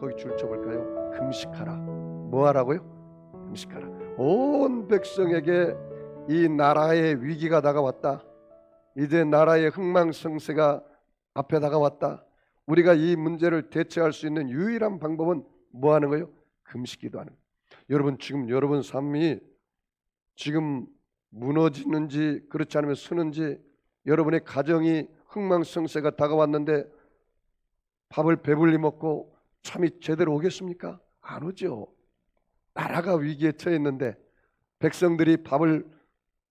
거기 줄 쳐볼까요? 금식하라. 뭐 하라고요? 금식하라. 온 백성에게 이 나라의 위기가 다가왔다. 이제 나라의 흥망성쇠가 앞에 다가왔다. 우리가 이 문제를 대처할 수 있는 유일한 방법은 뭐 하는 거예요? 금식기도하는 거예요. 여러분, 지금 여러분 삶이 지금 무너지는지 그렇지 않으면 서는지, 여러분의 가정이 흥망성쇠가 다가왔는데 밥을 배불리 먹고 잠이 제대로 오겠습니까? 안 오죠. 나라가 위기에 처했는데 백성들이 밥을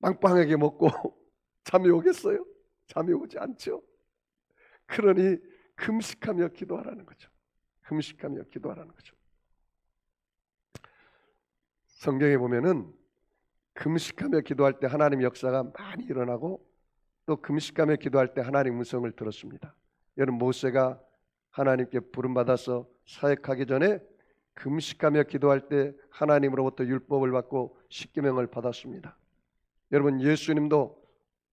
빵빵하게 먹고 잠이 오겠어요? 잠이 오지 않죠. 그러니 금식하며 기도하라는 거죠. 금식하며 기도하라는 거죠. 성경에 보면은 금식하며 기도할 때 하나님의 역사가 많이 일어나고, 또 금식하며 기도할 때 하나님 음성을 들었습니다. 여러분, 모세가 하나님께 부름받아서 사역하기 전에 금식하며 기도할 때 하나님으로부터 율법을 받고 십계명을 받았습니다. 여러분, 예수님도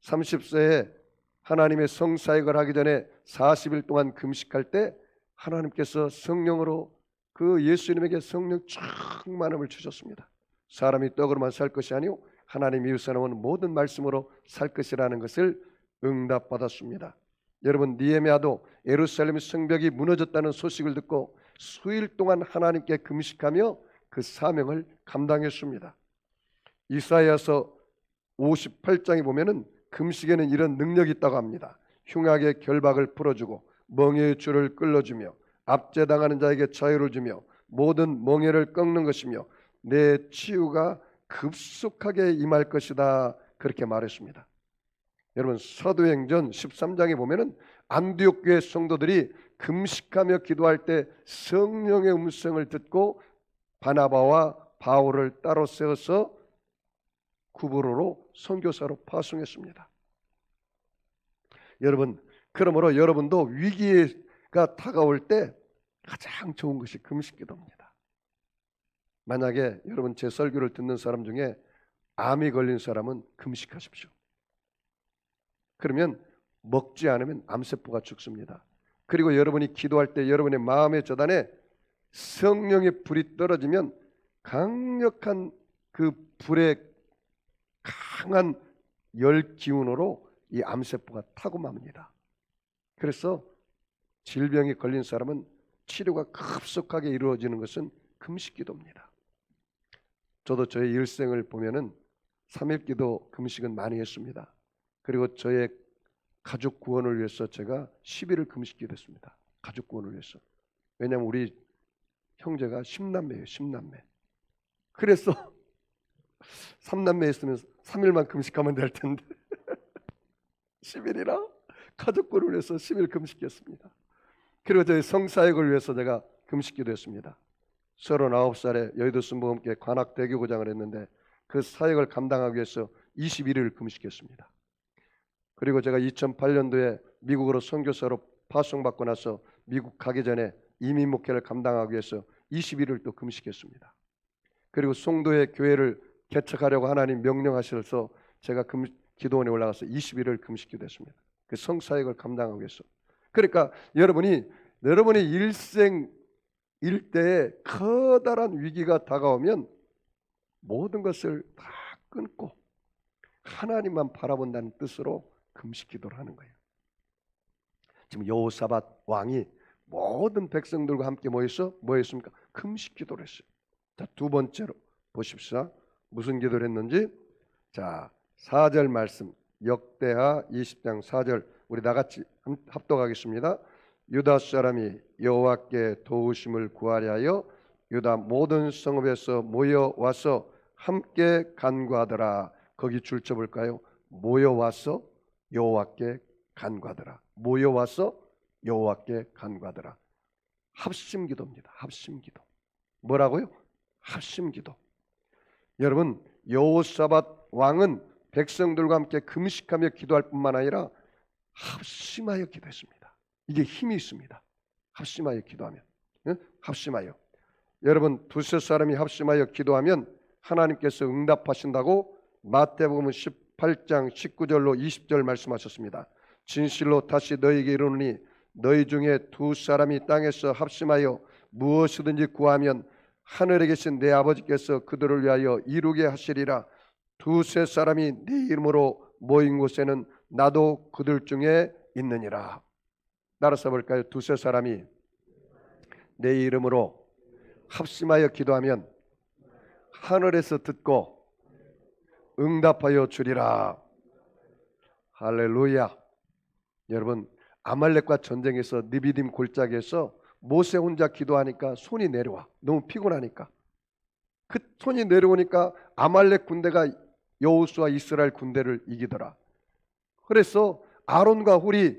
30세에 하나님의 성사역을 하기 전에 40일 동안 금식할 때 하나님께서 성령으로 그 예수님에게 성령 충만함을 주셨습니다. 사람이 떡으로만 살 것이 아니요 하나님이 이루사 놓은 모든 말씀으로 살 것이라는 것을 응답받았습니다. 여러분, 느헤미야도 예루살렘 성벽이 무너졌다는 소식을 듣고 수일 동안 하나님께 금식하며 그 사명을 감당했습니다. 이사야서 58장에 보면은 금식에는 이런 능력이 있다고 합니다. 흉악의 결박을 풀어주고 멍에의 줄을 끌어주며 압제당하는 자에게 자유를 주며 모든 멍에를 꺾는 것이며 내 치유가 급속하게 임할 것이다, 그렇게 말했습니다. 여러분, 사도행전 13장에 보면은 안디옥 교회 성도들이 금식하며 기도할 때 성령의 음성을 듣고 바나바와 바울을 따로 세워서 구브로로 선교사로 파송했습니다. 여러분, 그러므로 여러분도 위기가 다가올 때 가장 좋은 것이 금식기도입니다. 만약에 여러분 제 설교를 듣는 사람 중에 암이 걸린 사람은 금식하십시오. 그러면 먹지 않으면 암세포가 죽습니다. 그리고 여러분이 기도할 때 여러분의 마음의 저단에 성령의 불이 떨어지면 강력한 그 불의 강한 열 기운으로 이 암세포가 타고 맙니다. 그래서 질병이 걸린 사람은 치료가 급속하게 이루어지는 것은 금식기도입니다. 저도 저의 일생을 보면은 3일기도 금식은 많이 했습니다. 그리고 저의 가족 구원을 위해서 제가 10일을 금식기도했습니다. 가족 구원을 위해서. 왜냐하면 우리 형제가 10남매예요. 10남매. 그래서 3남매 있으면 3일만 금식하면 될 텐데 10일이나 가족 구원을 위해서 10일 금식했습니다. 그리고 저희 성사역을 위해서 제가 금식기도했습니다. 39살에 여의도 순복음교회 관악대교구장을 했는데 그 사역을 감당하기 위해서 21일을 금식했습니다. 그리고 제가 2008년도에 미국으로 선교사로 파송받고 나서 미국 가기 전에 이민 목회를 감당하기 위해서 21일을 또 금식했습니다. 그리고 송도의 교회를 개척하려고 하나님 명령하셔서 제가 기도원에 올라가서 20일을 금식기도했습니다. 그 성사역을 감당하기 위해서. 그러니까 여러분의 일생 일대에 커다란 위기가 다가오면 모든 것을 다 끊고 하나님만 바라본다는 뜻으로 금식 기도를 하는 거예요. 지금 여호사밧 왕이 모든 백성들과 함께 모여서 뭐 했습니까? 금식 기도를 했어요. 자, 두 번째로 보십시오. 무슨 기도를 했는지. 자, 4절 말씀, 역대하 20장 4절 우리 나같이 합독하겠습니다. 유다 사람이 여호와께 도우심을 구하려 하여 유다 모든 성읍에서 모여와서 함께 간구하더라. 거기 줄 쳐볼까요? 모여와서 여호와께 간구하더라. 모여와서 여호와께 간구하더라. 합심기도입니다. 합심기도. 뭐라고요? 합심기도. 여러분, 여호사밧 왕은 백성들과 함께 금식하며 기도할 뿐만 아니라 합심하여 기도했습니다. 이게 힘이 있습니다. 합심하여 기도하면. 합심하여. 여러분, 두세 사람이 합심하여 기도하면 하나님께서 응답하신다고 마태복음 18장 19절로 20절 말씀하셨습니다. 진실로 다시 너희에게 이르노니 너희 중에 두 사람이 땅에서 합심하여 무엇이든지 구하면 하늘에 계신 내 아버지께서 그들을 위하여 이루게 하시리라. 두세 사람이 네 이름으로 모인 곳에는 나도 그들 중에 있느니라. 따라서 볼까요? 두세 사람이 내 이름으로 합심하여 기도하면 하늘에서 듣고 응답하여 주리라. 할렐루야. 여러분, 아말렉과 전쟁에서 느비딤 골짜기에서 모세 혼자 기도하니까 손이 내려와. 너무 피곤하니까. 그 손이 내려오니까 아말렉 군대가 여호수아 이스라엘 군대를 이기더라. 그래서 아론과 훌이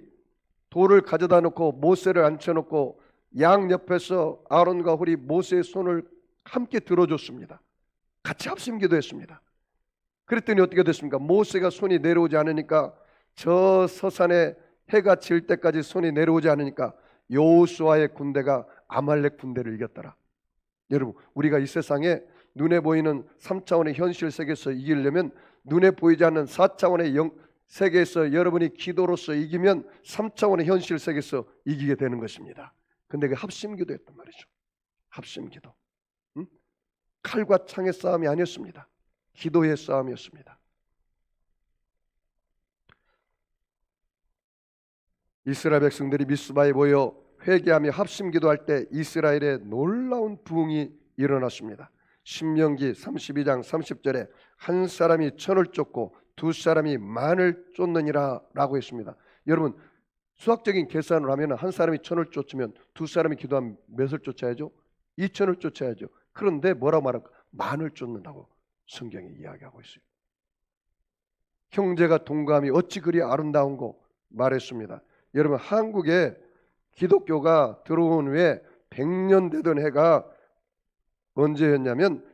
돌을 가져다 놓고 모세를 앉혀놓고 양 옆에서 아론과 훌이 모세의 손을 함께 들어줬습니다. 같이 합심 기도했습니다. 그랬더니 어떻게 됐습니까? 모세가 손이 내려오지 않으니까, 저 서산에 해가 질 때까지 손이 내려오지 않으니까 여호수아의 군대가 아말렉 군대를 이겼더라. 여러분, 우리가 이 세상에 눈에 보이는 3차원의 현실 세계에서 이기려면 눈에 보이지 않는 4차원의 세계에서 여러분이 기도로서 이기면 3차원의 현실 세계에서 이기게 되는 것입니다. 근데 그 합심기도였단 말이죠. 합심기도. 칼과 창의 싸움이 아니었습니다. 기도의 싸움이었습니다. 이스라엘 백성들이 미스바에 모여 회개하며 합심기도할 때 이스라엘에 놀라운 부흥이 일어났습니다. 신명기 32장 30절에 한 사람이 천을 쫓고 두 사람이 만을 쫓느니라 라고 했습니다. 여러분, 수학적인 계산을 하면 한 사람이 천을 쫓으면 두 사람이 기도하면 몇을 쫓아야죠? 2천을 쫓아야죠. 그런데 뭐라고 말할까? 만을 쫓는다고 성경이 이야기하고 있어요. 형제가 동감이 어찌 그리 아름다운고 말했습니다. 여러분, 한국에 기독교가 들어온 후에 100년 되던 해가 언제였냐면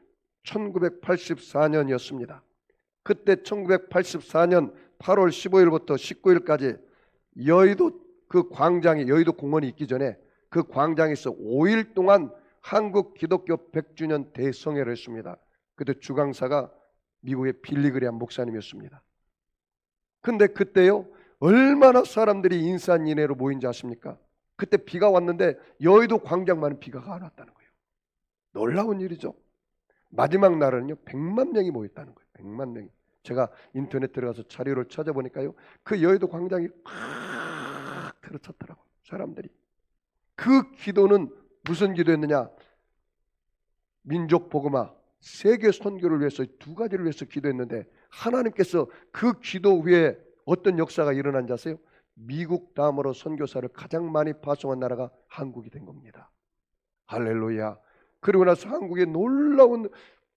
1984년이었습니다. 그때 1984년 8월 15일부터 19일까지 여의도 그 광장에, 여의도 공원이 있기 전에 그 광장에서 5일 동안 한국 기독교 100주년 대성회를 했습니다. 그때 주강사가 미국의 빌리그레암 목사님이었습니다. 근데 그때요, 얼마나 사람들이 인산인해로 모인지 아십니까? 그때 비가 왔는데 여의도 광장만은 비가 안 왔다는 거예요. 놀라운 일이죠. 마지막 날은요 100만 명이 모였다는 거예요. 100만 명이. 제가 인터넷 들어가서 자료를 찾아보니까요, 그 여의도 광장이 팍 들어찼더라고요. 사람들이. 그 기도는 무슨 기도였느냐? 민족 복음화, 세계 선교를 위해서, 두 가지를 위해서 기도했는데 하나님께서 그 기도 위에 어떤 역사가 일어난지 아세요? 미국 다음으로 선교사를 가장 많이 파송한 나라가 한국이 된 겁니다. 할렐루야. 그리고 나서 한국에 놀라운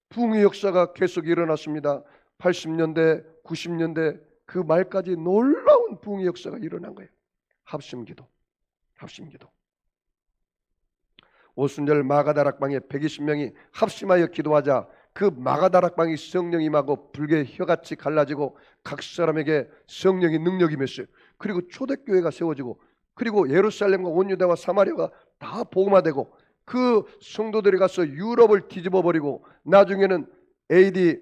부흥의 역사가 계속 일어났습니다. 80년대, 90년대 그 말까지 놀라운 부흥의 역사가 일어난 거예요. 합심기도. 합심기도. 오순절 마가다락방에 120명이 합심하여 기도하자 그 마가다락방이 성령이 임하고 불게 혀같이 갈라지고 각 사람에게 성령의 능력이 임했어요. 그리고 초대교회가 세워지고, 그리고 예루살렘과 온 유다와 사마리아가 다 복음화되고, 그 성도들이 가서 유럽을 뒤집어 버리고, 나중에는 AD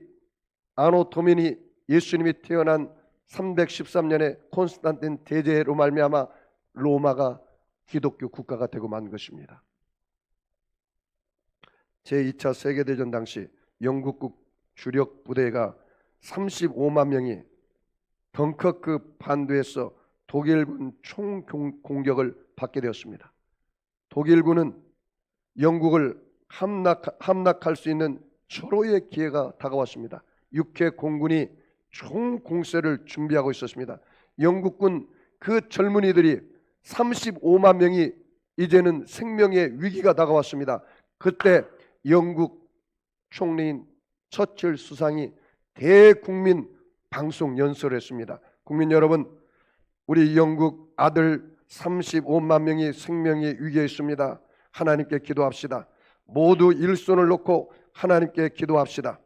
아노 도미니 예수님이 태어난 313년에 콘스탄틴 대제로 말미암아 로마가 기독교 국가가 되고 만 것입니다. 제2차 세계대전 당시 영국국 주력 부대가 35만 명이 덩커크 반도에서 독일군 총공격을 받게 되었습니다. 독일군은 영국을 함락할 수 있는 절호의 기회가 다가왔습니다. 육해 공군이 총공세를 준비하고 있었습니다. 영국군 그 젊은이들이 35만 명이 이제는 생명의 위기가 다가왔습니다. 그때 영국 총리인 처칠 수상이 대국민 방송 연설을 했습니다. 국민 여러분, 우리 영국 아들 35만 명이 생명의 위기에 있습니다. 하나님께 기도합시다. 모두 일손을 놓고 하나님께 기도합시다.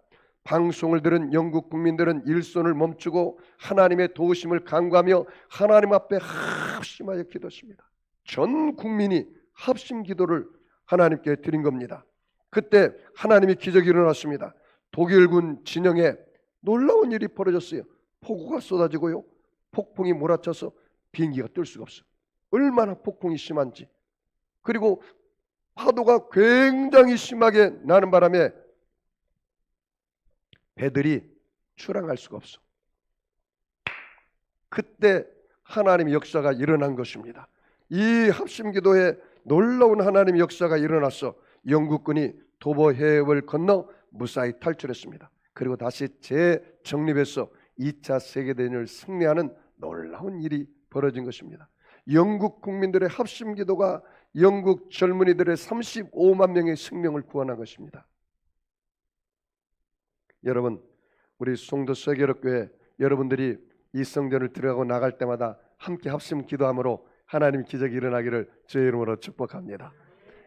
방송을 들은 영국 국민들은 일손을 멈추고 하나님의 도우심을 간구하며 하나님 앞에 합심하여 기도했습니다. 전 국민이 합심 기도를 하나님께 드린 겁니다. 그때 하나님의 기적이 일어났습니다. 독일군 진영에 놀라운 일이 벌어졌어요. 폭우가 쏟아지고요, 폭풍이 몰아쳐서 비행기가 뜰 수가 없어요. 얼마나 폭풍이 심한지. 그리고 파도가 굉장히 심하게 나는 바람에 배들이 출항할 수가 없어. 그때 하나님의 역사가 일어난 것입니다. 이 합심기도에 놀라운 하나님의 역사가 일어났어. 영국군이 도보 해협을 건너 무사히 탈출했습니다. 그리고 다시 재정립해서 2차 세계대전을 승리하는 놀라운 일이 벌어진 것입니다. 영국 국민들의 합심기도가 영국 젊은이들의 35만 명의 생명을 구원한 것입니다. 여러분, 우리 송도 세계력교회 여러분들이 이 성전을 들어가고 나갈 때마다 함께 합심 기도함으로 하나님 기적이 일어나기를 주의 이름으로 축복합니다.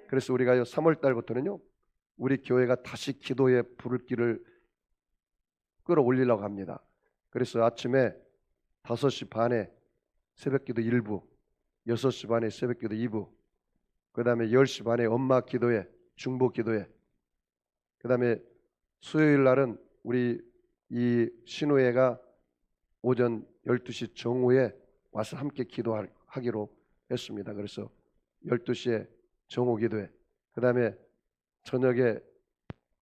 그래서 우리가요 3월 달부터는요 우리 교회가 다시 기도의 불길을 끌어올리려고 합니다. 그래서 아침에 5시 반에 새벽기도 1부, 6시 반에 새벽기도 2부, 그 다음에 10시 반에 엄마 기도회, 중보 기도회, 그 다음에 수요일 날은 우리 이 신우회가 오전 12시 정오에 와서 함께 기도하기로 했습니다. 그래서 12시에 정오 기도회, 그 다음에 저녁에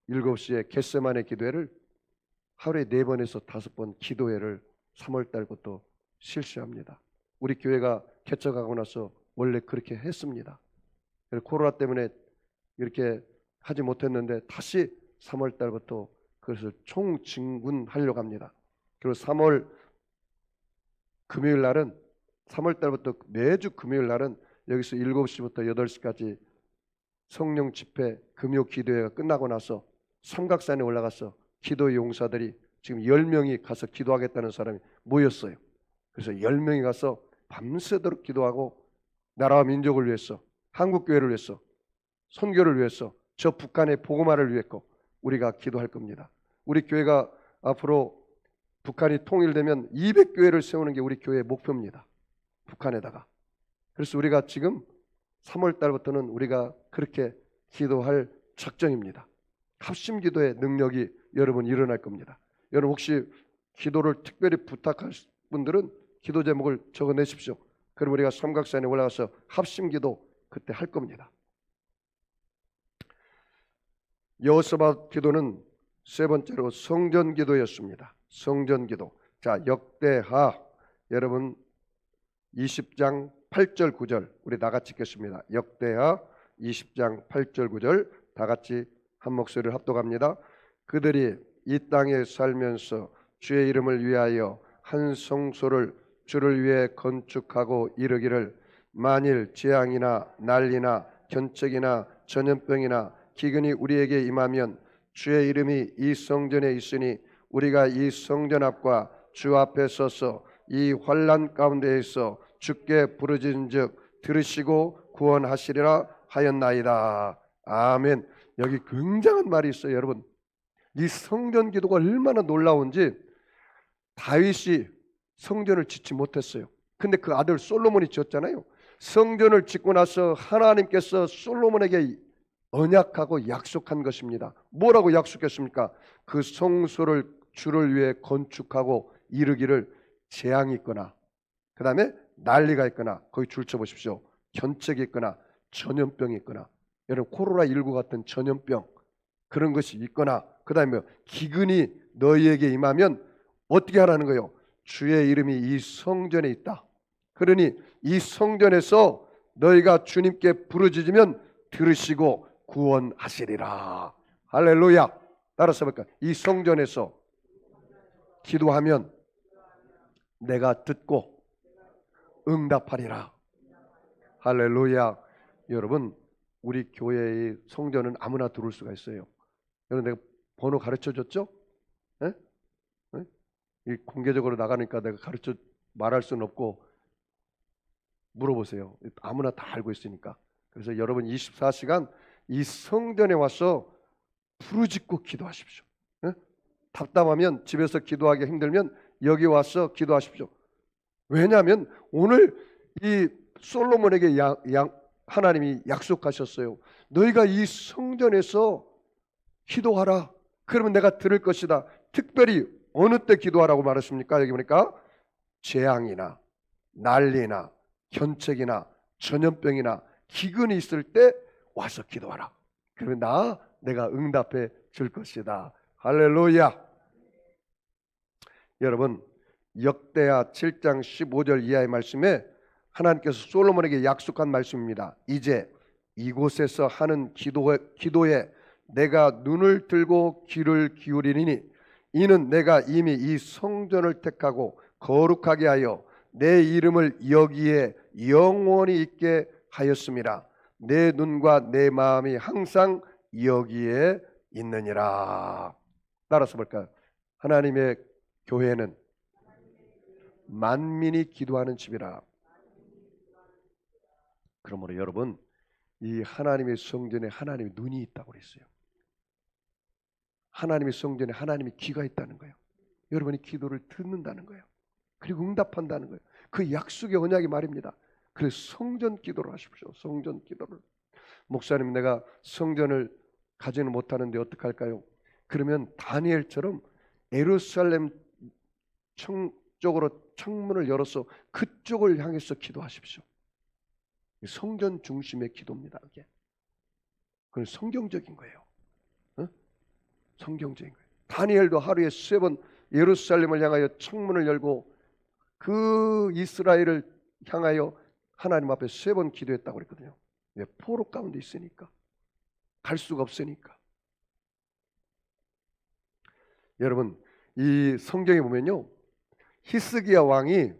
7시에 겟세마네 기도회를 하루에 4번에서 5번 기도회를 3월 달부터 실시합니다. 우리 교회가 개척하고 나서 원래 그렇게 했습니다. 코로나 때문에 이렇게 하지 못했는데 다시 3월 달부터 그것을 총진군하려고 합니다. 그리고 3월 금요일 날은 3월 달부터 매주 금요일 날은 여기서 7시부터 8시까지 성령 집회 금요 기도회가 끝나고 나서 삼각산에 올라가서 기도 용사들이 지금 10명이 가서 기도하겠다는 사람이 모였어요. 그래서 10명이 가서 밤새도록 기도하고 나라와 민족을 위해서, 한국교회를 위해서, 선교를 위해서, 저 북한의 복음화를 위해서 우리가 기도할 겁니다. 우리 교회가 앞으로 북한이 통일되면 200교회를 세우는 게 우리 교회의 목표입니다. 북한에다가. 그래서 우리가 지금 3월 달부터는 우리가 그렇게 기도할 작정입니다. 합심기도의 능력이 여러분 일어날 겁니다. 여러분 혹시 기도를 특별히 부탁할 분들은 기도 제목을 적어내십시오. 그럼 우리가 삼각산에 올라가서 합심기도 그때 할 겁니다. 여호사밧 기도는 세 번째로 성전기도였습니다. 성전기도. 자, 역대하 여러분 20장 8절 9절 우리 다 같이 읽겠습니다. 역대하 20장 8절 9절 다 같이 한 목소리를 합독합니다. 그들이 이 땅에 살면서 주의 이름을 위하여 한 성소를 주를 위해 건축하고 이르기를 만일 재앙이나 난리나 견책이나 전염병이나 기근이 우리에게 임하면 주의 이름이 이 성전에 있으니 우리가 이 성전 앞과 주 앞에 서서 이 환난 가운데에서 주께 부르짖은즉 들으시고 구원하시리라 하였나이다. 아멘. 여기 굉장한 말이 있어요. 여러분, 이 성전 기도가 얼마나 놀라운지 다윗이 성전을 짓지 못했어요. 근데 그 아들 솔로몬이 지었잖아요. 성전을 짓고 나서 하나님께서 솔로몬에게 언약하고 약속한 것입니다. 뭐라고 약속했습니까? 그 성소를 주를 위해 건축하고 이르기를 재앙이 있거나 그 다음에 난리가 있거나 거기 줄 쳐보십시오. 견책이 있거나 전염병이 있거나 여러분 코로나19 같은 전염병 그런 것이 있거나 그 다음에 기근이 너희에게 임하면 어떻게 하라는 거예요? 주의 이름이 이 성전에 있다. 그러니 이 성전에서 너희가 주님께 부르짖으면 들으시고 구원하시리라. 할렐루야. 따라서 볼까? 이 성전에서 기도하면 내가 듣고 응답하리라. 할렐루야. 여러분, 우리 교회의 성전은 아무나 들어올 수가 있어요. 여러분, 내가 번호 가르쳐 줬죠? 네? 네? 이 공개적으로 나가니까 내가 가르쳐 말할 수는 없고 물어보세요. 아무나 다 알고 있으니까. 그래서 여러분 24시간 이 성전에 와서 부르짖고 기도하십시오. 네? 답답하면 집에서 기도하기 힘들면 여기 와서 기도하십시오. 왜냐하면 오늘 이 솔로몬에게 하나님이 약속하셨어요. 너희가 이 성전에서 기도하라. 그러면 내가 들을 것이다. 특별히 어느 때 기도하라고 말했습니까? 여기 보니까 재앙이나 난리나 견책이나 전염병이나 기근이 있을 때 와서 기도하라. 그러면 내가 응답해 줄 것이다. 할렐루야. 여러분, 역대하 7장 15절 이하의 말씀에 하나님께서 솔로몬에게 약속한 말씀입니다. 이제 이곳에서 하는 기도에 내가 눈을 들고 귀를 기울이니 이는 내가 이미 이 성전을 택하고 거룩하게 하여 내 이름을 여기에 영원히 있게 하였습니다. 내 눈과 내 마음이 항상 여기에 있느니라. 따라서 볼까요? 하나님의 교회는 만민이 기도하는 집이라. 그러므로 여러분, 이 하나님의 성전에 하나님의 눈이 있다고 그랬어요. 하나님의 성전에 하나님의 귀가 있다는 거예요. 여러분이 기도를 듣는다는 거예요. 그리고 응답한다는 거예요. 그 약속의 언약이 말입니다. 그래서 성전 기도를 하십시오. 성전 기도를. 목사님, 내가 성전을 가지는 못하는데 어떡할까요? 그러면 다니엘처럼 예루살렘 쪽으로 창문을 열어서 그쪽을 향해서 기도하십시오. 성전 중심의 기도입니다. 그게. 그건 성경적인 거예요. 성경적인 거예요. 다니엘도 하루에 3번 예루살렘을 향하여 창문을 열고 그 이스라엘을 향하여 하나님 앞에 3번 기도했다고 그랬거든요. 왜? 포로 가운데 있으니까. 갈 수가 없으니까. 여러분, 이 성경에 보면요, 히스기야 왕이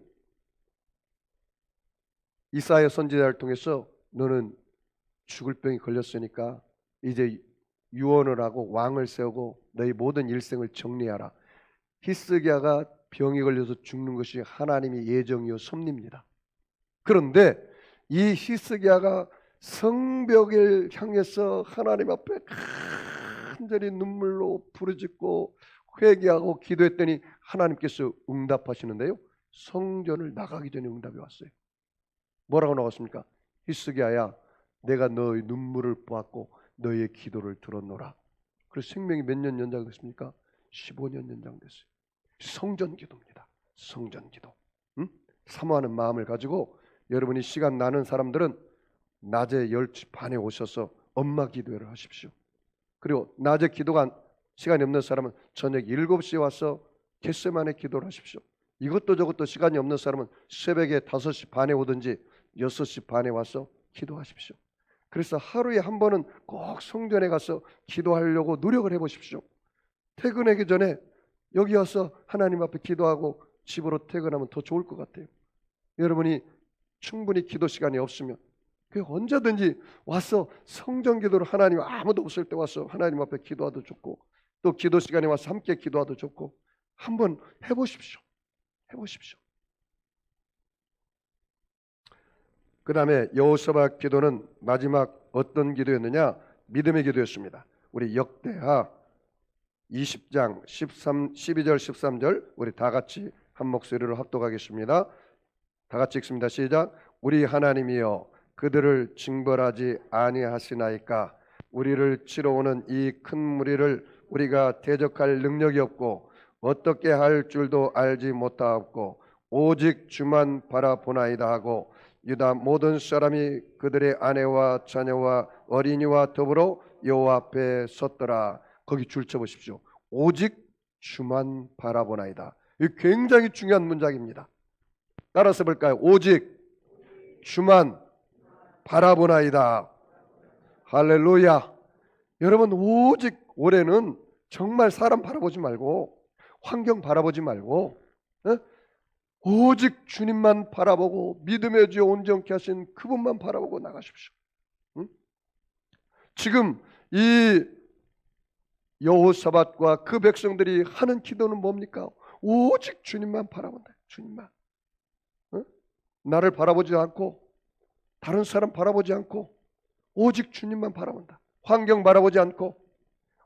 이사야 선지자를 통해서 너는 죽을 병이 걸렸으니까 이제 유언을 하고 왕을 세우고 너희 모든 일생을 정리하라. 히스기야가 병이 걸려서 죽는 것이 하나님의 예정이요 섭리입니다. 그런데 이 히스기야가 성벽을 향해서 하나님 앞에 간절히 눈물로 부르짖고 회개하고 기도했더니 하나님께서 응답하시는데요, 성전을 나가기 전에 응답이 왔어요. 뭐라고 나왔습니까? 히스기야야, 내가 너의 눈물을 보았고 너의 기도를 들었노라. 그래서 생명이 몇 년 연장됐습니까? 15년 연장됐어요. 성전 기도입니다. 성전 기도. 사모하는 마음을 가지고 여러분이 시간 나는 사람들은 낮에 10시 반에 오셔서 엄마 기도회를 하십시오. 그리고 낮에 기도가 시간이 없는 사람은 저녁 7시에 와서 겟세마네 기도를 하십시오. 이것도 저것도 시간이 없는 사람은 새벽에 5시 반에 오든지 6시 반에 와서 기도하십시오. 그래서 하루에 한 번은 꼭 성전에 가서 기도하려고 노력을 해보십시오. 퇴근하기 전에 여기 와서 하나님 앞에 기도하고 집으로 퇴근하면 더 좋을 것 같아요. 여러분이 충분히 기도 시간이 없으면 언제든지 와서 성전 기도를 하나님 아무도 없을 때 와서 하나님 앞에 기도하도 좋고 또 기도 시간에 와서 함께 기도하도 좋고 한번 해보십시오. 해보십시오. 그 다음에 여호사밧 기도는 마지막 어떤 기도였느냐? 믿음의 기도였습니다. 우리 역대하 20장 12절 13절 우리 다 같이 한 목소리로 합독하겠습니다. 다 같이 읽습니다. 시작. 우리 하나님이여 그들을 징벌하지 아니하시나이까. 우리를 치러 오는 이 큰 무리를 우리가 대적할 능력이 없고 어떻게 할 줄도 알지 못하옵고 오직 주만 바라보나이다 하고 유다 모든 사람이 그들의 아내와 자녀와 어린이와 더불어 여호와 앞에 섰더라. 거기 줄 쳐보십시오. 오직 주만 바라보나이다. 이 굉장히 중요한 문장입니다. 따라서 볼까요? 오직 주만 바라보나이다. 할렐루야. 여러분, 오직 올해는 정말 사람 바라보지 말고 환경 바라보지 말고 오직 주님만 바라보고 믿음의 주 온전케 하신 그분만 바라보고 나가십시오. 지금 이 여호사밧과 그 백성들이 하는 기도는 뭡니까? 오직 주님만 바라본다. 주님만. 나를 바라보지 않고 다른 사람 바라보지 않고 오직 주님만 바라본다. 환경 바라보지 않고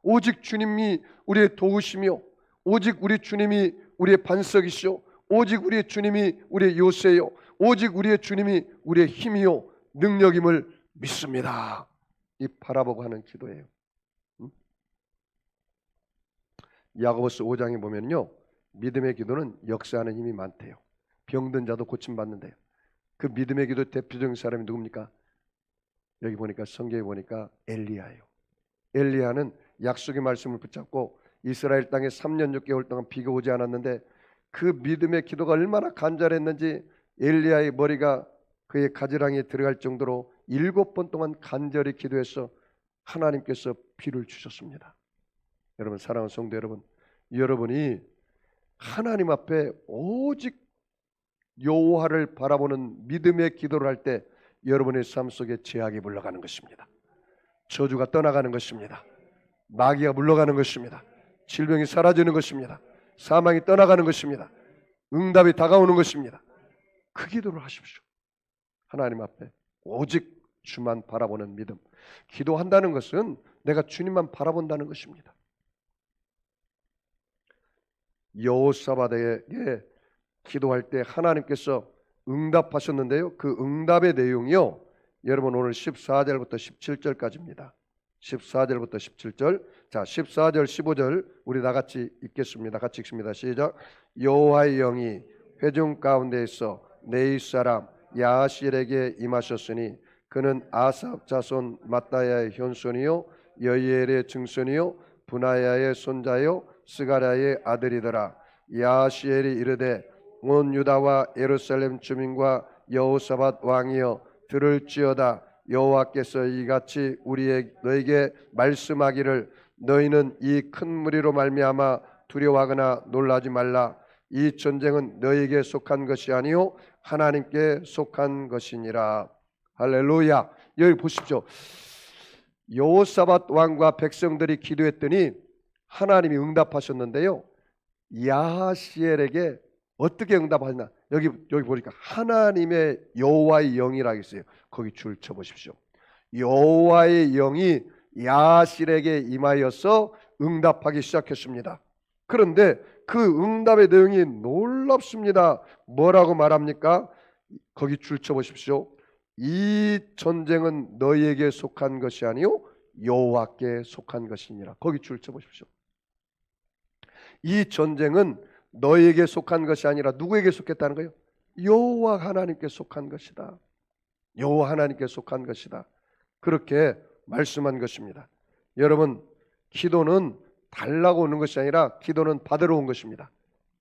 오직 주님이 우리의 도우시며 오직 우리 주님이 우리의 반석이시오. 오직 우리의 주님이 우리의 요새요. 오직 우리의 주님이 우리의 힘이요 능력임을 믿습니다. 이 바라보고 하는 기도예요. 야고보서 5장에 보면요, 믿음의 기도는 역사하는 힘이 많대요. 병든 자도 고침받는데요. 그 믿음의 기도 대표적인 사람이 누굽니까? 여기 보니까 성경에 보니까 엘리야예요. 엘리야는 약속의 말씀을 붙잡고 이스라엘 땅에 3년 6개월 동안 비가 오지 않았는데 그 믿음의 기도가 얼마나 간절했는지 엘리야의 머리가 그의 가지랑이에 들어갈 정도로 7번 동안 간절히 기도해서 하나님께서 비를 주셨습니다. 여러분, 사랑하는 성도 여러분, 여러분이 하나님 앞에 오직 여호와를 바라보는 믿음의 기도를 할 때 여러분의 삶 속에 재앙이 물러가는 것입니다. 저주가 떠나가는 것입니다. 마귀가 물러가는 것입니다. 질병이 사라지는 것입니다. 사망이 떠나가는 것입니다. 응답이 다가오는 것입니다. 그 기도를 하십시오. 하나님 앞에 오직 주만 바라보는 믿음. 기도한다는 것은 내가 주님만 바라본다는 것입니다. 여호사밧에게 기도할 때 하나님께서 응답하셨는데요. 그 응답의 내용이요, 여러분 오늘 14절부터 17절까지입니다. 14절부터 17절. 자, 14절 15절 우리 다 같이 읽겠습니다. 같이 읽습니다. 시작. 여호와의 영이 회중 가운데에서 네이 사람 야하시엘에게 임하셨으니 그는 아삽 자손 마따야의 현손이요 여이엘의 증손이요 분하야의 손자요 스가랴의 아들이더라. 야하시엘이 이르되 온 유다와 예루살렘 주민과 여호사밧 왕이여 들을지어다. 여호와께서 이같이 너에게 말씀하기를 너희는 이 큰 무리로 말미암아 두려워하거나 놀라지 말라. 이 전쟁은 너희에게 속한 것이 아니요 하나님께 속한 것이니라. 할렐루야. 여기 보십시오. 여호사밧 왕과 백성들이 기도했더니 하나님이 응답하셨는데요, 야하시엘에게 어떻게 응답하셨나? 여기 보니까 하나님의 여호와의 영이라고 있어요. 거기 줄 쳐보십시오. 여호와의 영이 야하시엘에게 임하여서 응답하기 시작했습니다. 그런데 그 응답의 내용이 놀랍습니다. 뭐라고 말합니까? 거기 줄 쳐보십시오. 이 전쟁은 너희에게 속한 것이 아니요 여호와께 속한 것이니라. 거기 줄 쳐보십시오. 이 전쟁은 너희에게 속한 것이 아니라 누구에게 속했다는 거예요? 여호와 하나님께 속한 것이다. 여호와 하나님께 속한 것이다. 그렇게 말씀한 것입니다. 여러분, 기도는 달라고 오는 것이 아니라 기도는 받으러 온 것입니다.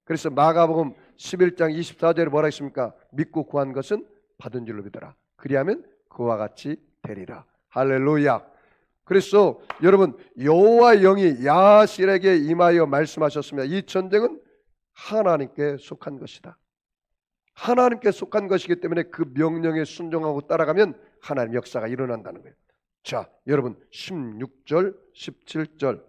그래서 마가복음 11장 24절에 뭐라 했습니까? 믿고 구한 것은 받은 줄로 믿어라. 그리하면 그와 같이 되리라. 할렐루야. 그래서 여러분, 여호와의 영이 야하시엘에게 임하여 말씀하셨습니다. 이 전쟁은 하나님께 속한 것이다. 하나님께 속한 것이기 때문에 그 명령에 순종하고 따라가면 하나님 역사가 일어난다는 거예요. 자, 여러분 16절 17절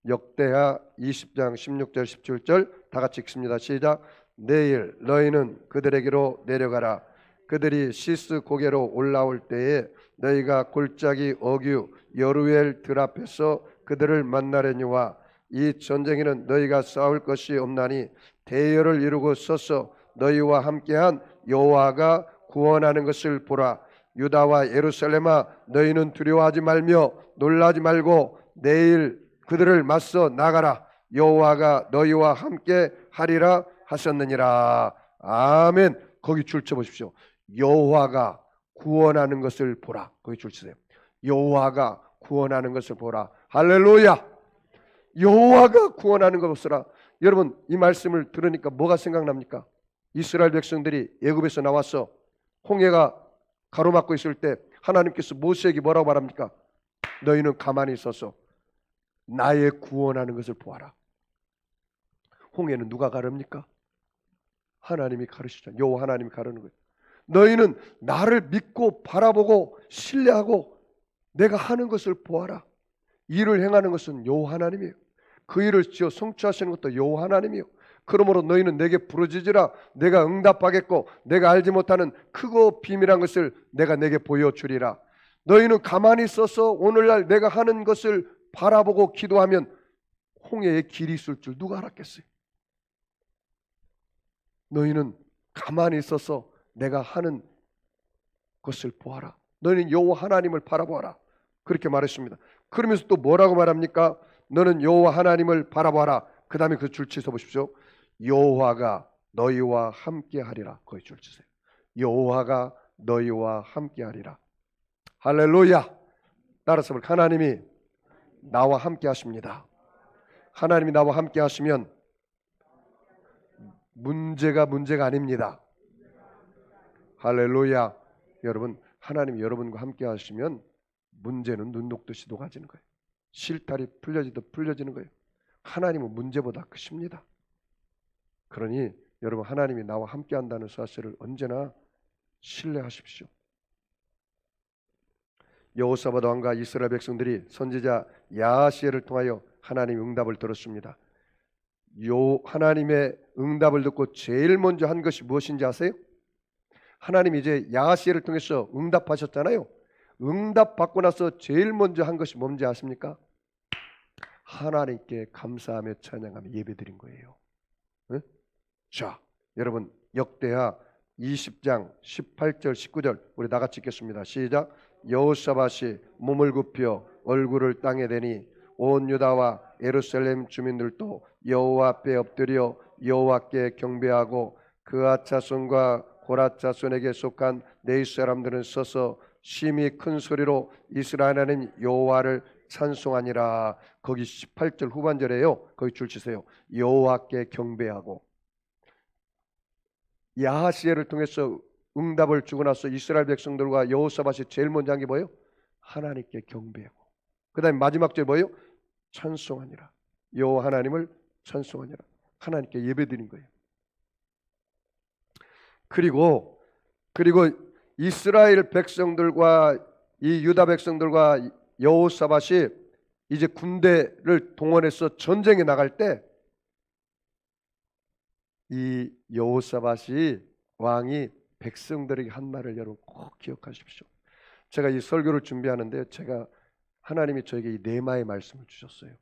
역대하 20장 16절 17절 다 같이 읽습니다. 시작. 내일 너희는 그들에게로 내려가라. 그들이 시스 고개로 올라올 때에 너희가 골짜기 어규 여루엘 들 앞에서 그들을 만나려니와 이 전쟁에는 너희가 싸울 것이 없나니 대열을 이루고 서서 너희와 함께한 여호와가 구원하는 것을 보라. 유다와 예루살렘아 너희는 두려워하지 말며 놀라지 말고 내일 그들을 맞서 나가라. 여호와가 너희와 함께 하리라 하셨느니라. 아멘. 거기 줄 쳐보십시오. 여호와가 구원하는 것을 보라. 거기 줄 치세요. 여호와가 구원하는 것을 보라. 할렐루야. 여호와가 구원하는 것을 보라. 여러분, 이 말씀을 들으니까 뭐가 생각납니까? 이스라엘 백성들이 애굽에서 나와서 홍해가 가로막고 있을 때 하나님께서 모세에게 뭐라고 말합니까? 너희는 가만히 있어서 나의 구원하는 것을 보아라. 홍해는 누가 가릅니까? 하나님이 가르치죠. 여호와 하나님이 가르는 거예요. 너희는 나를 믿고 바라보고 신뢰하고 내가 하는 것을 보아라. 일을 행하는 것은 여호와 하나님이에요. 그 일을 지어 성취하시는 것도 여호와 하나님이에요. 그러므로 너희는 내게 부르짖으라. 내가 응답하겠고 내가 알지 못하는 크고 비밀한 것을 내가 내게 보여주리라. 너희는 가만히 있어서 오늘날 내가 하는 것을 바라보고 기도하면 홍해에 길이 있을 줄 누가 알았겠어요? 너희는 가만히 있어서 내가 하는 것을 보아라. 너희는 여호와 하나님을 바라보아라. 그렇게 말했습니다. 그러면서 또 뭐라고 말합니까? 너는 여호와 하나님을 바라보아라. 그 다음에 그 줄 치서 보십시오. 여호와가 너희와 함께 하리라. 거기 줄 치세요. 여호와가 너희와 함께 하리라. 할렐루야. 따라서 하나님이 나와 함께 하십니다. 하나님이 나와 함께 하시면 문제가 아닙니다. 할렐루야. 여러분, 하나님이 여러분과 함께 하시면 문제는 눈 녹듯이 녹아지는 거예요. 실타리 풀려지는 거예요. 하나님은 문제보다 크십니다. 그러니 여러분, 하나님이 나와 함께 한다는 사실을 언제나 신뢰하십시오. 여호사밧 왕과 이스라엘 백성들이 선지자 야하시엘을 통하여 하나님의 응답을 들었습니다. 하나님의 응답을 듣고 제일 먼저 한 것이 무엇인지 아세요? 하나님이 이제 야하시엘을 통해서 응답하셨잖아요. 응답받고 나서 제일 먼저 한 것이 뭔지 아십니까? 하나님께 감사하며 찬양하며 예배드린 거예요. 네? 자, 여러분, 역대하 20장 18절 19절 우리 다 같이 읽겠습니다. 시작. 여호사밧이 몸을 굽혀 얼굴을 땅에 대니 온 유다와 예루살렘 주민들도 여호와 앞에 엎드려 여호와께 경배하고 그앗 자손과 고랏 자손에게 속한 네 사람들은 서서 심히 큰 소리로 이스라엘 하나님 여호와를 찬송하니라. 거기 18절 후반절에요. 거기 줄 치세요. 여호와께 경배하고. 야하시엘을 통해서 응답을 주고 나서 이스라엘 백성들과 여호사밧이 제일 먼저 한 게 뭐예요? 하나님께 경배하고. 그 다음에 마지막 절 뭐예요? 찬송하니라. 여호와 하나님을 찬송하니라. 하나님께 예배드린 거예요. 그리고 이스라엘 백성들과 이 유다 백성들과 여호사밧이 이제 군대를 동원해서 전쟁에 나갈 때 이 여호사밧이 왕이 백성들에게 한 말을 여러분 꼭 기억하십시오. 제가 이 설교를 준비하는데 하나님이 저에게 이 네마의 말씀을 주셨어요.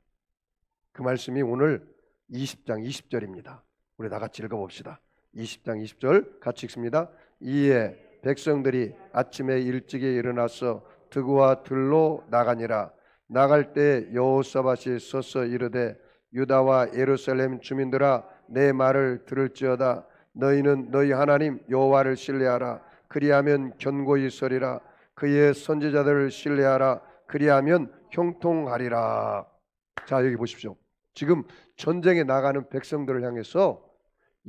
그 말씀이 오늘 20장 20절입니다. 우리 다 같이 읽어봅시다. 20장 20절 같이 읽습니다. 이에 백성들이 아침에 일찍이 일어나서 드구와 들로 나가니라. 나갈 때 여호사밧이 서서 이르되 유다와 예루살렘 주민들아 내 말을 들을지어다. 너희는 너희 하나님 여호와를 신뢰하라. 그리하면 견고히 서리라. 그의 선지자들을 신뢰하라. 그리하면 형통하리라. 자, 여기 보십시오. 지금 전쟁에 나가는 백성들을 향해서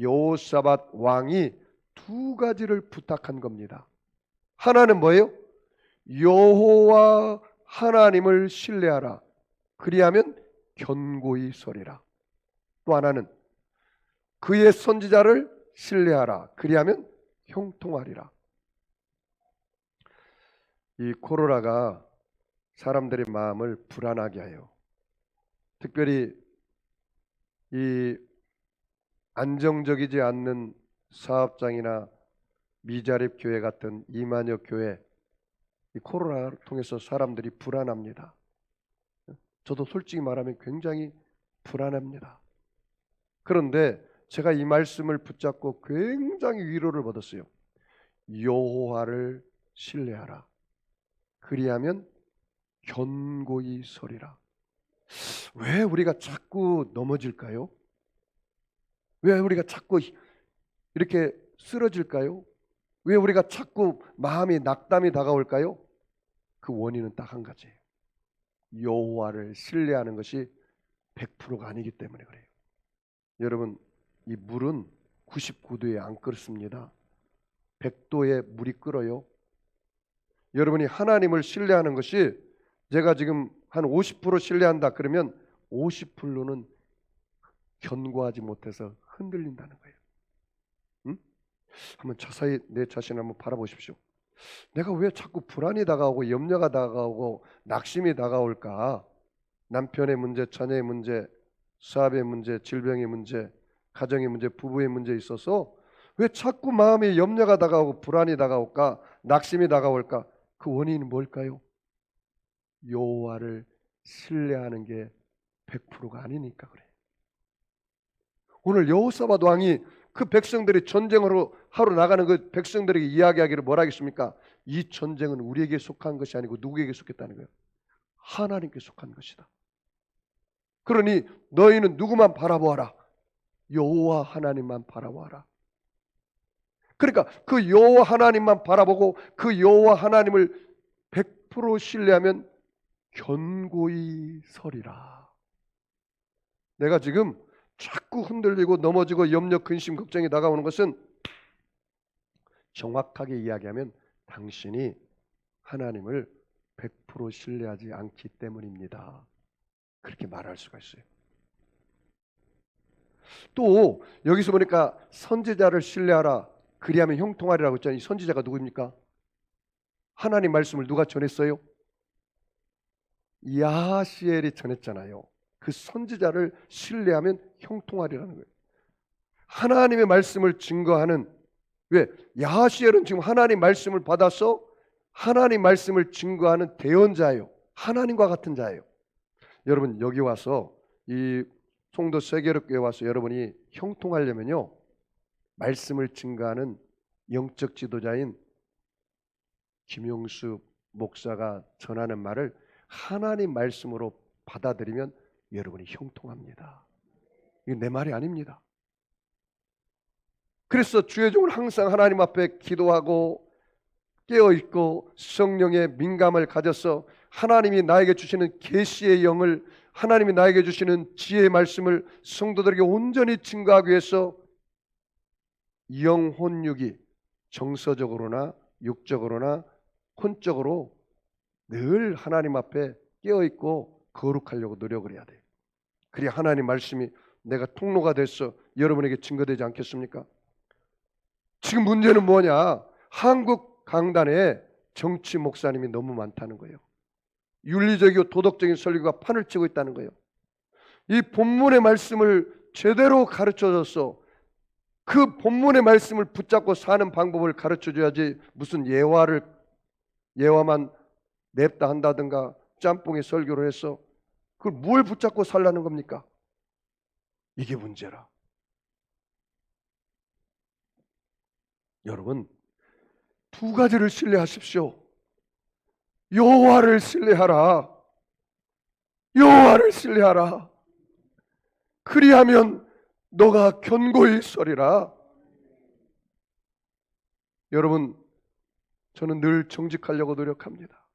여호사밧 왕이 두 가지를 부탁한 겁니다. 하나는 뭐예요? 여호와 하나님을 신뢰하라. 그리하면 견고히 서리라. 또 하나는 그의 선지자를 신뢰하라. 그리하면 형통하리라. 이 코로나가 사람들의 마음을 불안하게 해요. 특별히 이 안정적이지 않는 사업장이나 미자립 교회 같은 이만여 교회, 이 코로나를 통해서 사람들이 불안합니다. 저도 솔직히 말하면 굉장히 불안합니다. 그런데 제가 이 말씀을 붙잡고 굉장히 위로를 받았어요. 여호와를 신뢰하라. 그리하면 견고히 서리라. 왜 우리가 자꾸 넘어질까요? 왜 우리가 자꾸 이렇게 쓰러질까요? 왜 우리가 자꾸 마음이 낙담이 다가올까요? 그 원인은 딱 한 가지예요. 여호와를 신뢰하는 것이 100%가 아니기 때문에 그래요. 여러분, 이 물은 99도에 안 끓습니다. 100도에 물이 끓어요. 여러분이 하나님을 신뢰하는 것이, 제가 지금 한 50% 신뢰한다 그러면 50%는 견고하지 못해서 흔들린다는 거예요. 응? 한번 자세히 내 자신을 한번 바라보십시오. 내가 왜 자꾸 불안이 다가오고 염려가 다가오고 낙심이 다가올까? 남편의 문제, 자녀의 문제, 사업의 문제, 질병의 문제, 가정의 문제, 부부의 문제에 있어서 왜 자꾸 마음에 염려가 다가오고 불안이 다가올까? 낙심이 다가올까? 그 원인은 뭘까요? 여호와를 신뢰하는 게 100%가 아니니까 그래요. 오늘 여호사밧 왕이 그 백성들이 전쟁으로 하러 나가는 그 백성들에게 이야기하기를 뭐라 하겠습니까? 이 전쟁은 우리에게 속한 것이 아니고 누구에게 속했다는 거예요? 하나님께 속한 것이다. 그러니 너희는 누구만 바라보아라? 여호와 하나님만 바라보아라. 그러니까 그 여호와 하나님만 바라보고 그 여호와 하나님을 100% 신뢰하면 견고히 서리라. 내가 지금 자꾸 흔들리고 넘어지고 염려, 근심, 걱정이 다가오는 것은 정확하게 이야기하면 당신이 하나님을 100% 신뢰하지 않기 때문입니다. 그렇게 말할 수가 있어요. 또 여기서 보니까 선지자를 신뢰하라 그리하면 형통하리라고 했잖아요. 이 선지자가 누구입니까? 하나님 말씀을 누가 전했어요? 야하시엘이 전했잖아요. 그 선지자를 신뢰하면 형통하리라는 거예요. 하나님의 말씀을 증거하는, 왜? 야하시엘은 지금 하나님 말씀을 받아서 하나님 말씀을 증거하는 대언자예요. 하나님과 같은 자예요. 여러분 여기 와서 이 송도 세계력교회 와서 여러분이 형통하려면요, 말씀을 증거하는 영적 지도자인 김용수 목사가 전하는 말을 하나님 말씀으로 받아들이면 여러분이 형통합니다. 이게 내 말이 아닙니다. 그래서 주의 종은 항상 하나님 앞에 기도하고 깨어있고 성령의 민감을 가져서 하나님이 나에게 주시는 계시의 영을, 하나님이 나에게 주시는 지혜의 말씀을 성도들에게 온전히 증거하기 위해서 영혼육이 정서적으로나 육적으로나 혼적으로 늘 하나님 앞에 깨어있고 거룩하려고 노력을 해야 돼요. 그래야 하나님 말씀이 내가 통로가 돼서 여러분에게 증거되지 않겠습니까? 지금 문제는 뭐냐? 한국 강단에 정치 목사님이 너무 많다는 거예요. 윤리적이고 도덕적인 설교가 판을 치고 있다는 거예요. 이 본문의 말씀을 제대로 가르쳐줘서 그 본문의 말씀을 붙잡고 사는 방법을 가르쳐줘야지, 무슨 예화만 냅다 한다든가 짬뽕에 설교를 해서 그걸 뭘 붙잡고 살라는 겁니까? 이게 문제라. 여러분 두 가지를 신뢰하십시오. 여호와를 신뢰하라. 여호와를 신뢰하라. 그리하면 너가 견고히 서리라. 여러분 저는 늘 정직하려고 노력합니다.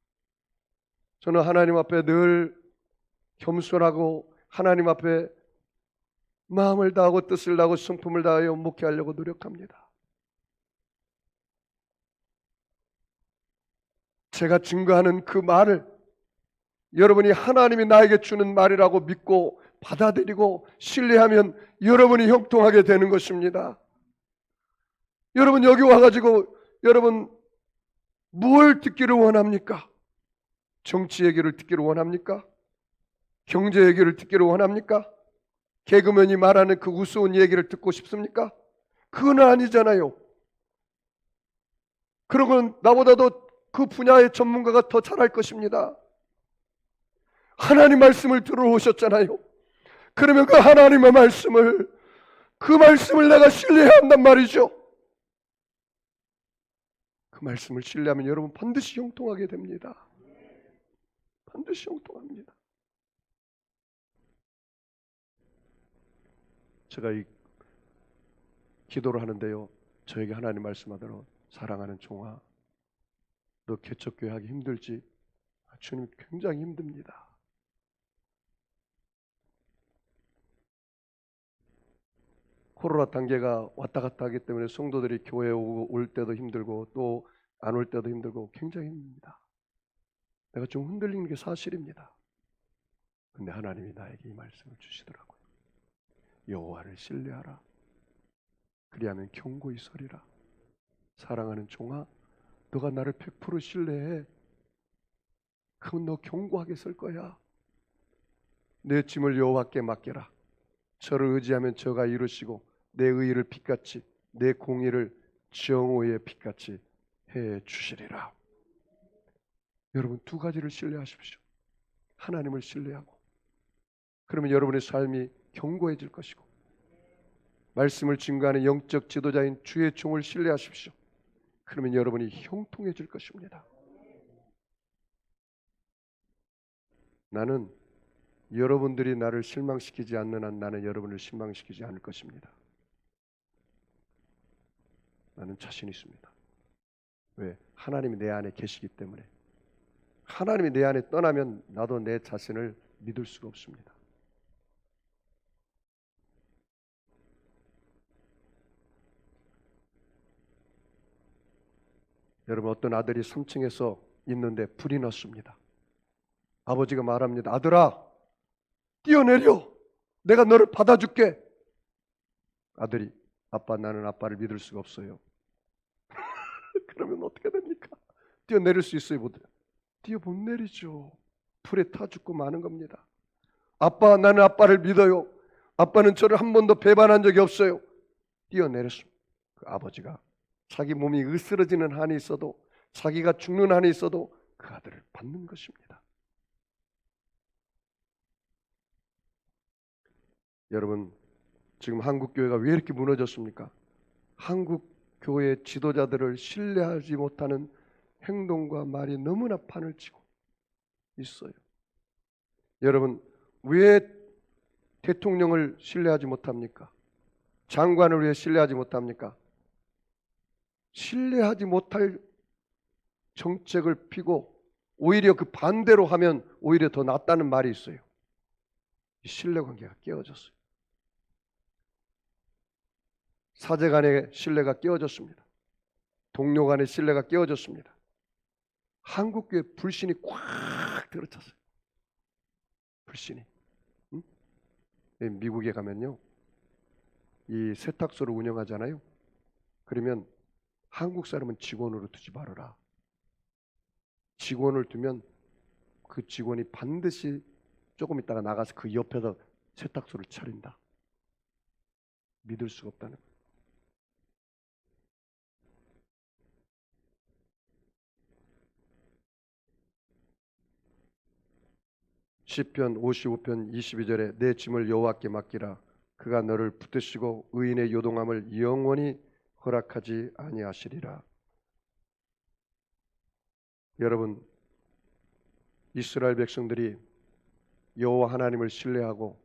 저는 하나님 앞에 늘 겸손하고 하나님 앞에 마음을 다하고 뜻을 다하고 성품을 다하여 목회하려고 노력합니다. 제가 증거하는 그 말을 여러분이 하나님이 나에게 주는 말이라고 믿고 받아들이고 신뢰하면 여러분이 형통하게 되는 것입니다. 여러분 여기 와가지고 여러분 뭘 듣기를 원합니까? 정치 얘기를 듣기를 원합니까? 경제 얘기를 듣기를 원합니까? 개그맨이 말하는 그 우스운 얘기를 듣고 싶습니까? 그건 아니잖아요. 그러면 나보다도 그 분야의 전문가가 더 잘할 것입니다. 하나님 말씀을 들어오셨잖아요. 그러면 그 하나님의 말씀을, 그 말씀을 내가 신뢰해야 한단 말이죠. 그 말씀을 신뢰하면 여러분 반드시 형통하게 됩니다. 반드시 형통합니다. 제가 이 기도를 하는데요, 저에게 하나님 말씀하더라. 사랑하는 종아, 너 개척교회 하기 힘들지? 주님 굉장히 힘듭니다. 코로나 단계가 왔다 갔다 하기 때문에 성도들이 교회에 올 때도 힘들고 또 안 올 때도 힘들고 굉장히 힘듭니다. 내가 좀 흔들리는 게 사실입니다. 근데 하나님이 나에게 이 말씀을 주시더라고요. 여호와를 신뢰하라. 그리하면 견고히 서리라. 사랑하는 종아, 너가 나를 100% 신뢰해. 그건 너 견고하게 설 거야. 내 짐을 여호와께 맡겨라. 저를 의지하면 저가 이루시고 내 의의를 빛같이 내 공의를 정오의 빛같이 해 주시리라. 여러분 두 가지를 신뢰하십시오. 하나님을 신뢰하고, 그러면 여러분의 삶이 견고해질 것이고, 말씀을 증거하는 영적 지도자인 주의 종을 신뢰하십시오. 그러면 여러분이 형통해질 것입니다. 나는 여러분들이 나를 실망시키지 않는 한 나는 여러분을 실망시키지 않을 것입니다. 나는 자신 있습니다. 왜? 하나님이 내 안에 계시기 때문에. 하나님이 내 안에 떠나면 나도 내 자신을 믿을 수가 없습니다. 여러분, 어떤 아들이 3층에서 있는데 불이 났습니다. 아버지가 말합니다. 아들아, 뛰어내려. 내가 너를 받아줄게. 아들이, 아빠, 나는 아빠를 믿을 수가 없어요. 그러면 어떻게 됩니까? 뛰어내릴 수 있어요? 못 뛰어 못 내리죠. 불에 타 죽고 마는 겁니다. 아빠, 나는 아빠를 믿어요. 아빠는 저를 한 번도 배반한 적이 없어요. 뛰어내렸습니다. 그 아버지가 자기 몸이 으스러지는 한이 있어도, 자기가 죽는 한이 있어도 그 아들을 받는 것입니다. 여러분, 지금 한국 교회가 왜 이렇게 무너졌습니까? 한국 교회 지도자들을 신뢰하지 못하는 행동과 말이 너무나 판을 치고 있어요. 여러분, 왜 대통령을 신뢰하지 못합니까? 장관을 왜 신뢰하지 못합니까? 신뢰하지 못할 정책을 피고 오히려 그 반대로 하면 오히려 더 낫다는 말이 있어요. 신뢰관계가 깨어졌어요. 사제 간의 신뢰가 깨어졌습니다. 동료 간의 신뢰가 깨어졌습니다. 한국교회 불신이 꽉 들어찼어요. 불신이. 응? 미국에 가면요, 이 세탁소를 운영하잖아요. 그러면 한국 사람은 직원으로 두지 말아라. 직원을 두면 그 직원이 반드시 조금 있다가 나가서 그 옆에서 세탁소를 차린다. 믿을 수가 없다는 거예요. 시편 55편 22절에 내 짐을 여호와께 맡기라. 그가 너를 붙드시고 의인의 요동함을 영원히 허락하지 아니하시리라. 여러분, 이스라엘 백성들이 여호와 하나님을 신뢰하고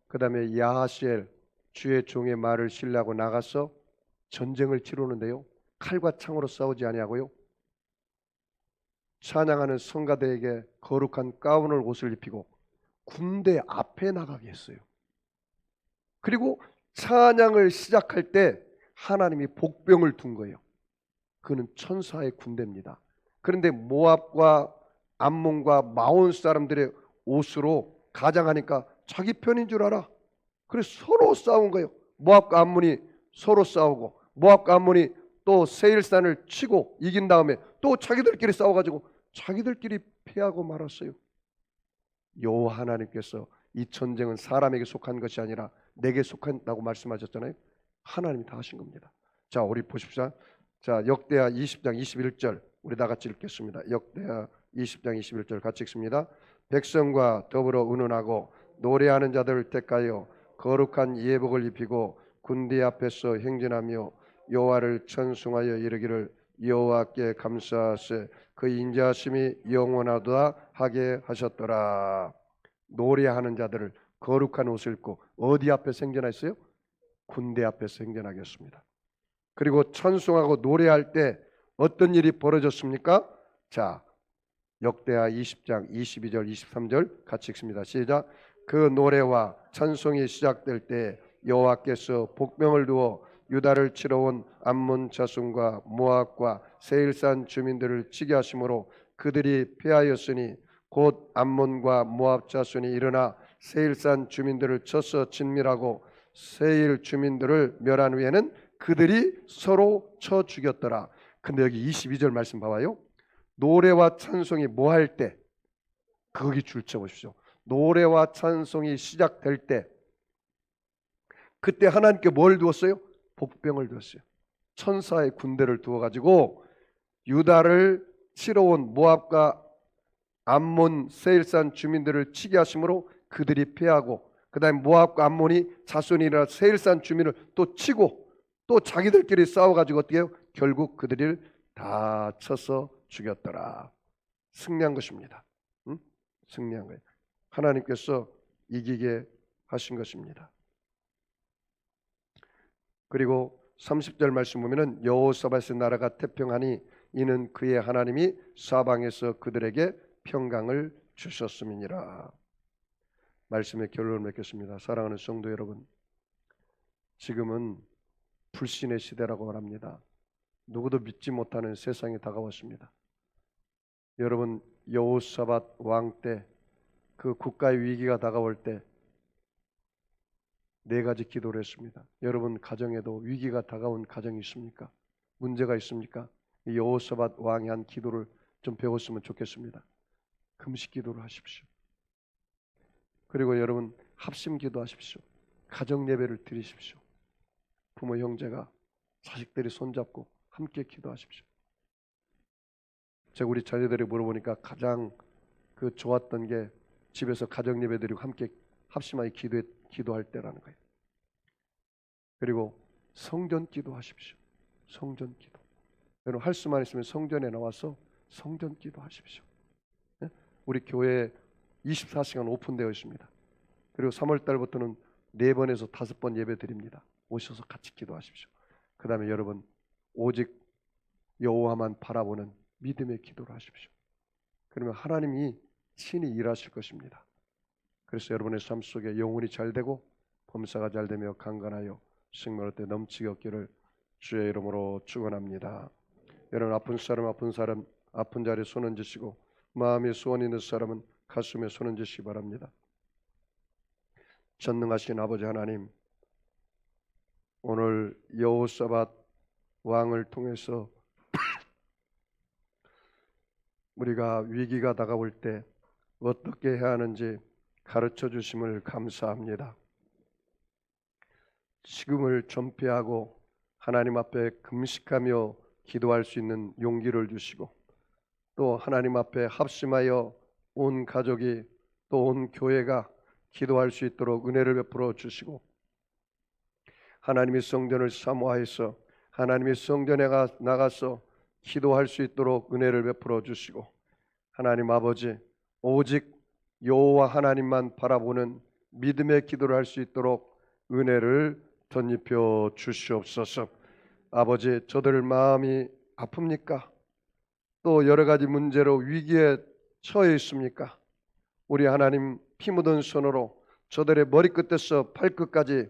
그 다음에 야하시엘 주의 종의 말을 신뢰하고 나가서 전쟁을 치르는데요, 칼과 창으로 싸우지 아니하고요, 찬양하는 성가대에게 거룩한 가운을 옷을 입히고 군대 앞에 나가게 했어요. 그리고 찬양을 시작할 때 하나님이 복병을 둔 거예요. 그는 천사의 군대입니다. 그런데 모압과 암몬과 마온 사람들의 옷으로 가장하니까 자기 편인 줄 알아. 그래서 서로 싸운 거예요. 모압과 암몬이 서로 싸우고, 모압과 암몬이 또 세일산을 치고 이긴 다음에 또 자기들끼리 싸워가지고 자기들끼리 패하고 말았어요. 여호와 하나님께서 이 전쟁은 사람에게 속한 것이 아니라 내게 속한다고 말씀하셨잖아요. 하나님이 다 하신 겁니다. 자, 우리 보십시오. 자, 역대하 20장 21절 우리 다 같이 읽겠습니다. 역대하 20장 21절 같이 읽습니다. 백성과 더불어 의논하고 노래하는 자들을 택하여 거룩한 예복을 입히고 군대 앞에서 행진하며 여호와를 찬송하여 이르기를 여호와께 감사하세 그 인자하심이 영원하도다 하게 하셨더라. 노래하는 자들을 거룩한 옷을 입고 어디 앞에서 행진하였어요? 군대 앞에서 행진하겠습니다. 그리고 찬송하고 노래할 때 어떤 일이 벌어졌습니까? 자, 역대하 20장 22절 23절 같이 읽습니다. 시작. 그 노래와 찬송이 시작될 때 여호와께서 복병을 두어 유다를 치러 온 암몬 자손과 모압과 세일산 주민들을 치게 하심으로 그들이 패하였으니 곧 암몬과 모압 자손이 일어나 세일산 주민들을 쳐서 진멸하고 세일 주민들을 멸한 후에는 그들이 서로 쳐 죽였더라. 근데 여기 22절 말씀 봐봐요. 노래와 찬송이 뭐 할 때, 거기 줄 쳐보십시오. 노래와 찬송이 시작될 때 그때 하나님께 뭘 두었어요? 복병을 두었어요. 천사의 군대를 두어가지고 유다를 치러 온 모압과 암몬 세일산 주민들을 치게 하심으로 그들이 패하고 그 다음에 모압과 암몬이 자손이라 세일산 주민을 또 치고 또 자기들끼리 싸워가지고 어떻게 해요? 결국 그들을 다 쳐서 죽였더라. 승리한 것입니다. 응? 승리한 거예요. 하나님께서 이기게 하신 것입니다. 그리고 30절 말씀 보면은 여호사밧의 나라가 태평하니 이는 그의 하나님이 사방에서 그들에게 평강을 주셨음이니라. 말씀의 결론을 맺겠습니다. 사랑하는 성도 여러분, 지금은 불신의 시대라고 말합니다. 누구도 믿지 못하는 세상이 다가왔습니다. 여러분, 여호사밧 왕 때 그 국가의 위기가 다가올 때 네 가지 기도를 했습니다. 여러분 가정에도 위기가 다가온 가정이 있습니까? 문제가 있습니까? 이 여호사밧 왕이 한 기도를 좀 배웠으면 좋겠습니다. 금식 기도를 하십시오. 그리고 여러분 합심 기도하십시오. 가정 예배를 드리십시오. 부모 형제가 자식들이 손잡고 함께 기도하십시오. 제가 우리 자녀들이 물어보니까 가장 좋았던 게 집에서 가정 예배 드리고 함께 합심하여 기도할 때라는 거예요. 그리고 성전 기도하십시오. 성전 기도. 여러분 할 수만 있으면 성전에 나와서 성전 기도하십시오. 네? 우리 교회 24시간 오픈되어 있습니다. 그리고 3월 달부터는 4번에서 5번 예배 드립니다. 오셔서 같이 기도하십시오. 그 다음에 여러분 오직 여호와만 바라보는 믿음의 기도를 하십시오. 그러면 하나님이 친히 일하실 것입니다. 그래서 여러분의 삶 속에 영혼이 잘되고 범사가 잘되며 강건하여 생명을 때 넘치게 얻기를 주의 이름으로 축원합니다. 여러분 아픈 사람 아픈 자리에 손 얹으시고 마음에 소원 있는 사람은 가슴에 손 얹으시기 바랍니다. 전능하신 아버지 하나님, 오늘 여호사밧 왕을 통해서 우리가 위기가 다가올 때 어떻게 해야 하는지 가르쳐 주심을 감사합니다. 식음을 전폐하고 하나님 앞에 금식하며 기도할 수 있는 용기를 주시고 또 하나님 앞에 합심하여 온 가족이 또 온 교회가 기도할 수 있도록 은혜를 베풀어 주시고 하나님의 성전을 사모하여서 하나님의 성전에 나가서 기도할 수 있도록 은혜를 베풀어 주시고 하나님 아버지 오직 여호와 하나님만 바라보는 믿음의 기도를 할 수 있도록 은혜를 덧입혀 주시옵소서. 아버지 저들 마음이 아픕니까? 또 여러 가지 문제로 위기에 처해 있습니까? 우리 하나님 피 묻은 손으로 저들의 머리끝에서 발끝까지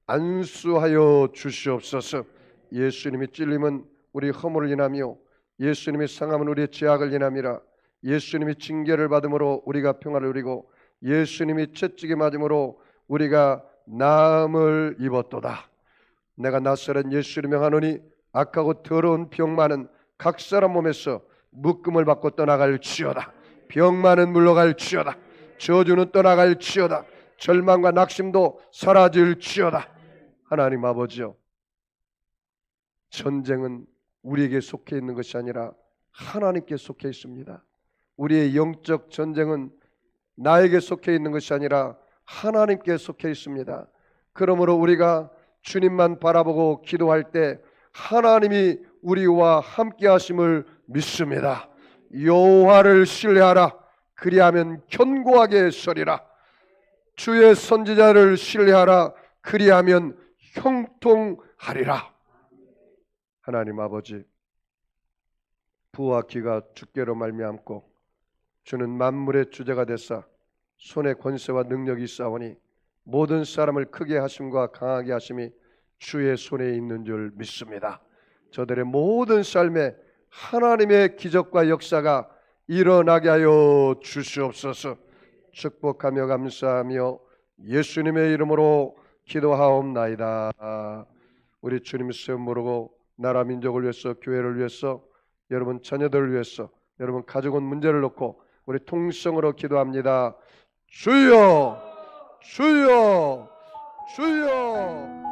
안수하여 주시옵소서. 예수님이 찔림은 우리 허물을 인하며 예수님이 상함은 우리의 죄악을 인함이라. 예수님이 징계를 받음으로 우리가 평화를 누리고 예수님이 채찍에 맞음으로 우리가 나음을 입었도다. 내가 낯설은 예수를 명하노니 악하고 더러운 병 많은 각 사람 몸에서 묶음을 받고 떠나갈지어다. 병만은 물러갈지어다. 저주는 떠나갈지어다. 절망과 낙심도 사라질지어다. 하나님 아버지요, 전쟁은 우리에게 속해 있는 것이 아니라 하나님께 속해 있습니다. 우리의 영적 전쟁은 나에게 속해 있는 것이 아니라 하나님께 속해 있습니다. 그러므로 우리가 주님만 바라보고 기도할 때 하나님이 우리와 함께 하심을 믿습니다. 여호와를 신뢰하라. 그리하면 견고하게 서리라. 주의 선지자를 신뢰하라. 그리하면 형통하리라. 하나님 아버지, 부와 기가 주께로 말미암고 주는 만물의 주제가 되사 손에 권세와 능력이 있사오니 모든 사람을 크게 하심과 강하게 하심이 주의 손에 있는 줄 믿습니다. 저들의 모든 삶에 하나님의 기적과 역사가 일어나게 하여 주시옵소서. 축복하며 감사하며 예수님의 이름으로 기도하옵나이다. 우리 주님의 시험 모르고 나라 민족을 위해서, 교회를 위해서, 여러분 자녀들을 위해서, 여러분 가족은 문제를 놓고 우리 통성으로 기도합니다. 주여, 주여, 주여.